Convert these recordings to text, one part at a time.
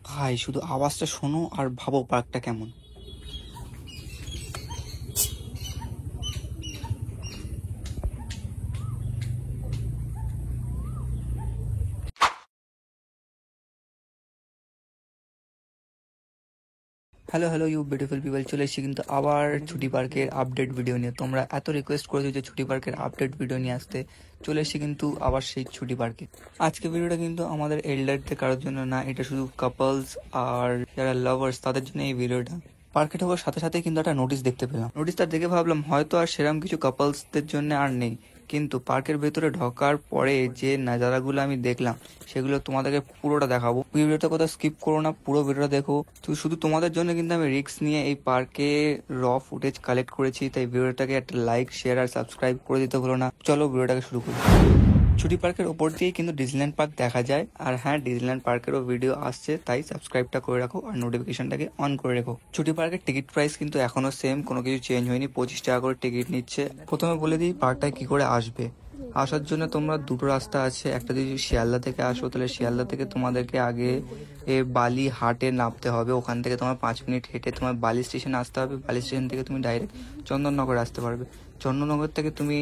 ভাই শুধু আওয়াজটা শোনো আর ভাবো পার্কটা কেমন। Hello hello you beautiful people, চলে এসেছি কিন্তু আবার ছুটি পার্কের আপডেট ভিডিও নিয়ে। তোমরা এত রিকোয়েস্ট করেছো যে ছুটি পার্কের আপডেট ভিডিও নিয়ে আসতে, চলে এসেছি কিন্তু আবার সেই ছুটি পার্কে। আজকে ভিডিওটা কিন্তু আমাদের এল্ডারদের কারোর জন্য না, এটা শুধু কাপলস আর যারা লাভার্স তাদের জন্য এই ভিডিওটা। পার্কে ঢোকার সাথে সাথে কিন্তু একটা নোটিশ দেখতে পেলাম। নোটিশটা দেখে ভাবলাম হয়তো আর সেরকম কিছু কাপলসদের জন্য আর নেই, কিন্তু পার্কের ভেতরে ঢোকার পরে যে নাজারাগুলো আমি দেখলাম সেগুলো তোমাদেরকে পুরোটা দেখাবো। ভিডিওটা কোথাও স্কিপ করো না, পুরো ভিডিওটা দেখো। তো শুধু তোমাদের জন্য কিন্তু আমি রিস্ক নিয়ে এই পার্কে র ফুটেজ কালেক্ট করেছি, তাই ভিডিওটাকে একটা লাইক শেয়ার আর সাবস্ক্রাইব করে দিতে ভুলো না। চলো ভিডিওটাকে শুরু করি। ছুটি পার্কের ওপর দিয়েই কিন্তু ডিজনিল্যান্ড পার্ক দেখা যায়, আর হ্যাঁ, ডিজনিল্যান্ড পার্কেরও ভিডিও আসছে, তাই সাবস্ক্রাইবটা করে রাখো আর নোটিফিকেশনটাকে অন করে রেখো। ছুটি পার্কের টিকিট প্রাইস কিন্তু এখনো সেম, কোনো কিছু চেঞ্জ হয়নি, 25 টাকা করে টিকিট নিচ্ছে। প্রথমে বলে দিই পার্কটায় কি করে আসবে। আসার জন্য তোমরা দুটো রাস্তা আছে, একটা যদি শিয়ালদা থেকে আসো তাহলে শিয়ালদা থেকে তোমাদেরকে আগে বালি হাটে নামতে হবে, ওখান থেকে তোমার 5 মিনিট হেঁটে তোমার বালি স্টেশনে আসতে হবে। বালি স্টেশন থেকে তুমি ডাইরেক্ট চন্দননগর আসতে পারবে। চন্দননগর থেকে তুমি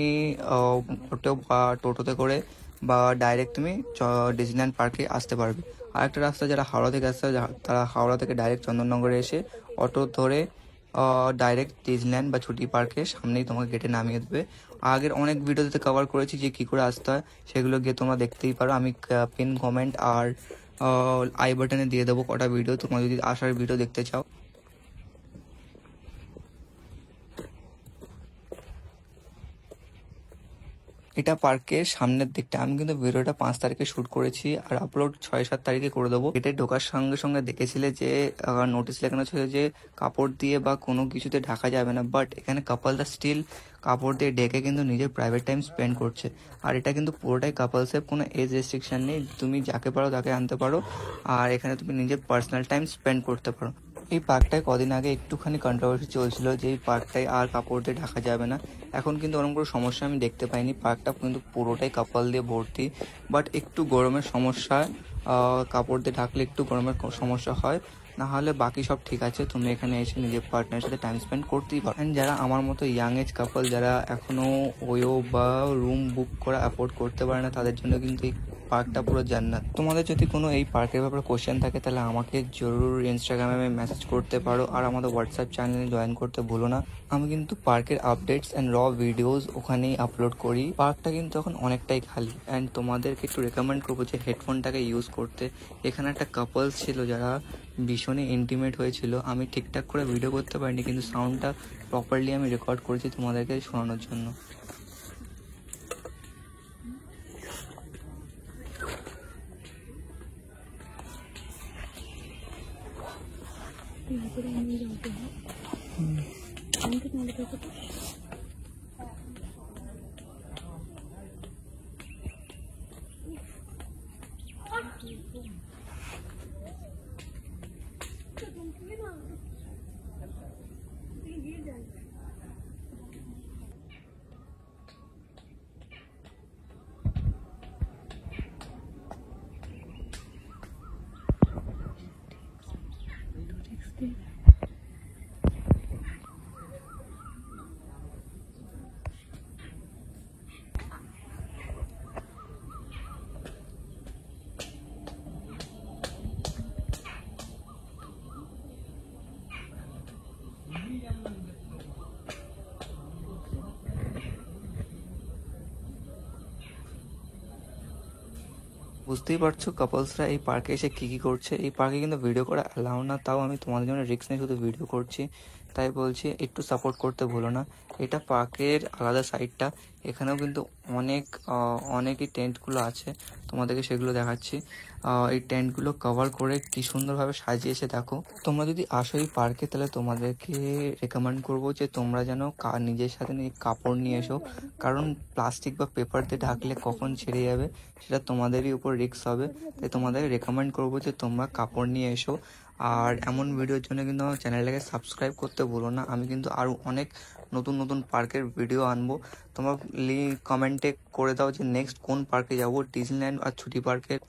অটো বা টোটোতে করে বা ডাইরেক্ট তুমি ডিজনিল্যান্ড পার্কে আসতে পারবে। আরেকটা রাস্তা, যারা হাওড়া থেকে আসতে হয় তারা হাওড়া থেকে ডাইরেক্ট চন্দননগরে এসে অটো ধরে ডাইরেক্ট ডিজনিল্যান্ড বা ছুটি পার্কের সামনেই তোমাকে গেটে নামিয়ে দেবে। আগের অনেক ভিডিওতে কভার করেছি যে কী করে আসতে হয়, সেগুলো গিয়ে তোমরা দেখতেই পারো। আমি পিন কমেন্ট আর আই বাটনে দিয়ে দেবো কটা ভিডিও, তোমরা যদি আসার ভিডিও দেখতে চাও। এটা পার্কের সামনের দিকটা। আমি কিন্তু ভিডিওটা 5 তারিখে শুট করেছি আর আপলোড 6-7 তারিখে করে দেবো। এটা ঢোকার সঙ্গে সঙ্গে দেখেছিলে যে নোটিশ লেখানো ছিল যে কাপড় দিয়ে বা কোনো কিছুতে ঢাকা যাবে না, বাট এখানে কাপলরা স্টিল কাপড় দিয়ে ঢেকে কিন্তু নিজের প্রাইভেট টাইম স্পেন্ড করছে। আর এটা কিন্তু পুরোটাই কাপল সেফ, কোনো এজ রেস্ট্রিকশন নেই, তুমি যাকে পারো তাকে আনতে পারো, আর এখানে তুমি নিজের পার্সোনাল টাইম স্পেন্ড করতে পারো। এই পার্কটায় কদিন আগে একটুখানি কন্ট্রোভার্সি চলছিল যে এই পার্কটায় আর কাপড় দিয়ে ঢাকা যাবে না। এখন কিন্তু ওরকম কোনো সমস্যা আমি দেখতে পাইনি, পার্কটা কিন্তু পুরোটাই কাপল দিয়ে ভর্তি। বাট একটু গরমের সমস্যা, কাপড় দিয়ে ঢাকলে একটু গরমের সমস্যা হয়, না হলে বাকি সব ঠিক আছে। তুমি এখানে এসে নিজের পার্টনারের সাথে টাইম স্পেন্ড করতেই পারো। অ্যান্ড যারা আমার মতো ইয়াং এজ কাপল, যারা এখনও ওয়ো বা রুম বুক করা অ্যাফোর্ড করতে পারে না, তাদের জন্য কিন্তু এই পার্কটা পুরো জান্নাত। তোমাদের যদি কোনো এই পার্কের ব্যাপারে কোশ্চেন থাকে তাহলে আমাকে জরুর ইনস্টাগ্রামে মেসেজ করতে পারো, আর আমাদের হোয়াটসঅ্যাপ চ্যানেলে জয়েন করতে ভুলো না। আমি কিন্তু পার্কের আপডেটস অ্যান্ড র ভিডিওস ওখানেই আপলোড করি। পার্কটা কিন্তু এখন অনেকটাই খালি, অ্যান্ড তোমাদেরকে একটু রেকমেন্ড করবো যে হেডফোনটাকে ইউজ করতে। এখানে একটা কাপলস ছিল যারা ভীষণই ইন্টিমেট হয়েছিল, আমি ঠিকঠাক করে ভিডিও করতে পারিনি, কিন্তু সাউন্ডটা প্রপারলি আমি রেকর্ড করেছি তোমাদেরকে শোনানোর জন্য। বুঝতেই পারছো কাপলসরা এই পার্কে এসে কী কী করছে। এই পার্কে কিন্তু ভিডিও করা অ্যালাউ না, তাও আমি তোমাদের জন্য রিস্ক নিয়ে শুধু ভিডিও করছি, তাই বলছি একটু সাপোর্ট করতে ভুলো না। এটা পার্কের আলাদা সাইডটা, এখানেও কিন্তু অনেকই টেন্টগুলো আছে, তোমাদেরকে সেগুলো দেখাচ্ছি। এই টেন্টগুলো কভার করে কি সুন্দরভাবে সাজিয়েছে দেখো। তোমরা যদি আসো এই পার্কে তাহলে তোমাদেরকে রেকমেন্ড করবো যে তোমরা যেন নিজের সাথে কাপড় নিয়ে এসো, কারণ প্লাস্টিক বা পেপার দিয়ে ঢাকলে কখন ছেড়ে যাবে সেটা তোমাদেরই উপর রিস্ক হবে। তাই তোমাদের রেকমেন্ড করবো যে তোমরা কাপড় নিয়ে এসো। আর এমন ভিডিওর জন্য কিন্তু আমার চ্যানেলটাকে সাবস্ক্রাইব করতে ভুলো না। আমি কিন্তু আরও অনেক নতুন নতুন পার্কের ভিডিও আনবো। তোমরা কমেন্টে করে দাও যে নেক্সট কোন পার্কে যাবো, ডিজনিল্যান্ড আর ছুটি পার্কের।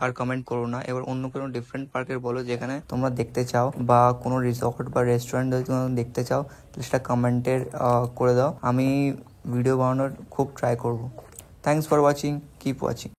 আর কমেন্ট করো না, এবার অন্য কোনো ডিফারেন্ট পার্কের বলো যেখানে তোমরা দেখতে চাও, বা কোনো রিসর্ট বা রেস্টুরেন্ট যদি তোমরা দেখতে চাও তাহলে সেটা কমেন্টের করে দাও। আমি ভিডিও বানানোর খুব ট্রাই করবো। Thanks for watching, keep watching.